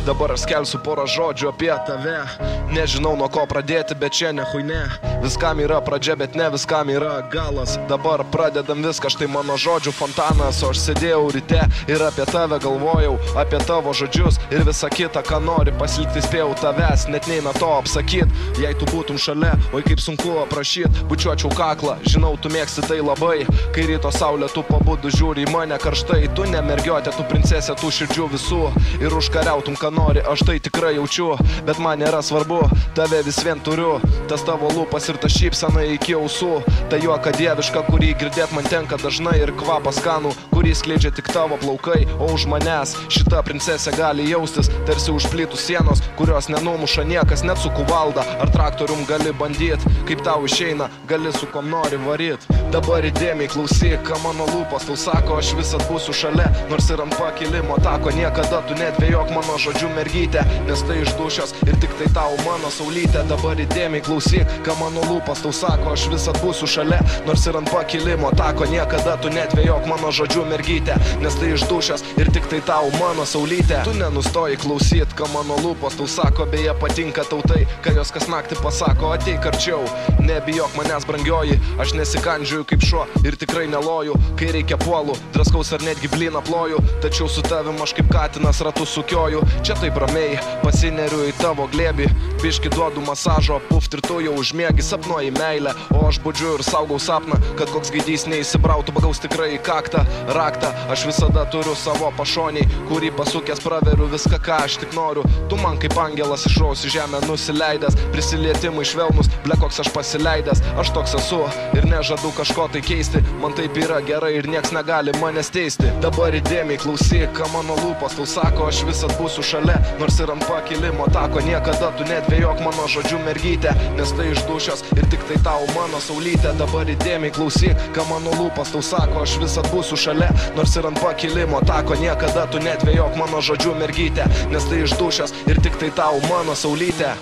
Dabar aš skelsiu porą žodžių apie tave. Nežinau nuo ko pradėti, bet čia nehuine. Viskam yra pradžia, bet ne viskam yra galas. Dabar pradedam viską, štai mano žodžių fontanas. O aš sėdėjau ryte ir apie tave galvojau, apie tavo žodžius ir visą kitą, ką nori pasilikti spėjau tavęs. Net neina to apsakyt, jei tu būtum šalia, oi kaip sunku aprašyt. Bučiuočiau kaklą, žinau tu mėgsti tai labai. Kai ryto saulė tu pabudu žiūri į mane karštai. Tu ne mergiotė, tu princesė, tu širdžių visų. Ir užkariautum, ką nori, aš tai tikrai jaučiu. Bet man nėra svarbu, tave vis vien turiu. Tas tavo lūpas ir ta šypsena iki ausų. Ta juoka dieviška, kurį girdėt man tenka dažnai. Ir kvapas skanų, kurį skleidžia tik tavo plaukai. O už manęs šita princesė gali jaustis tarsi užplytų sienos, kurios nenumuša niekas, net su kuvalda ar traktorium gali bandyt. Kaip tau išeina, gali su kom nori varyt. Dabar įdėmiai klausyk, ką mano lūpas tau sako. Aš visad būsiu šalia, nors ir ant pakilimo tako. Niekada tu nedvėjok mano žodžių mergytė, nes tai iš dūšios ir tik tai tau mano saulytė. Dabar įdėmiai klausyk, ką mano lūpas tau sako. Aš visad būsiu šalia, nors ir ant pakilimo tako. Niekada tu nedvėjok mano žodžių mergytė, nes tai iš dūšios ir tik tai tau mano saulytė. Tu nenustoji klausyt, ką mano lūpas tau sako. Beje patinka tau tai, ką jos kas naktį pasako. Ateik arčiau, nebijok manęs brangioji. Aš nesikandžiuoju kaip šuo ir tikrai neloju. Kai reikia puolu, draskaus ar netgi blyną ploju. Tačiau su tavim aš kaip katinas ratus sukioju. Čia taip ramiai, pasineriu į tavo glėbį. Biški duodu masažo, puft ir tu jau užmiegi. Sapnuoji meilę, o aš budžiu ir saugau sapną, kad koks gaidys neįsibrautų, pagaus tikrai į kaktą. Raktą aš visada turiu savo pašoniai, kurį pasukęs praveriu viską, ką aš tik noriu. Tu man kaip angelas iš rausi žemę nusileidęs, prisilietimai švelnus, blekoks aš pasileidęs. Aš toks esu ir nežadu kažko tai keisti. Man taip yra gerai ir nieks negali manęs teisti. Dabar įdėmiai klausyk, ką mano lūpas tau sako. Aš visad būsiu šalia, nors ir ant pakilimo tako. Niekada tu nedvėjok mano žodžių mergytė, nes tai iš dūšios ir tik tai tau mano saulytė. Dabar įdėmiai klausyk, ką mano lūpas tau sako. Aš visad būsiu šalia, nors ir ant pakilimo tako. Niekada tu nedvėjok mano žodžių mergytė, nes tai iš dūšios ir tik tai tau mano saulytė.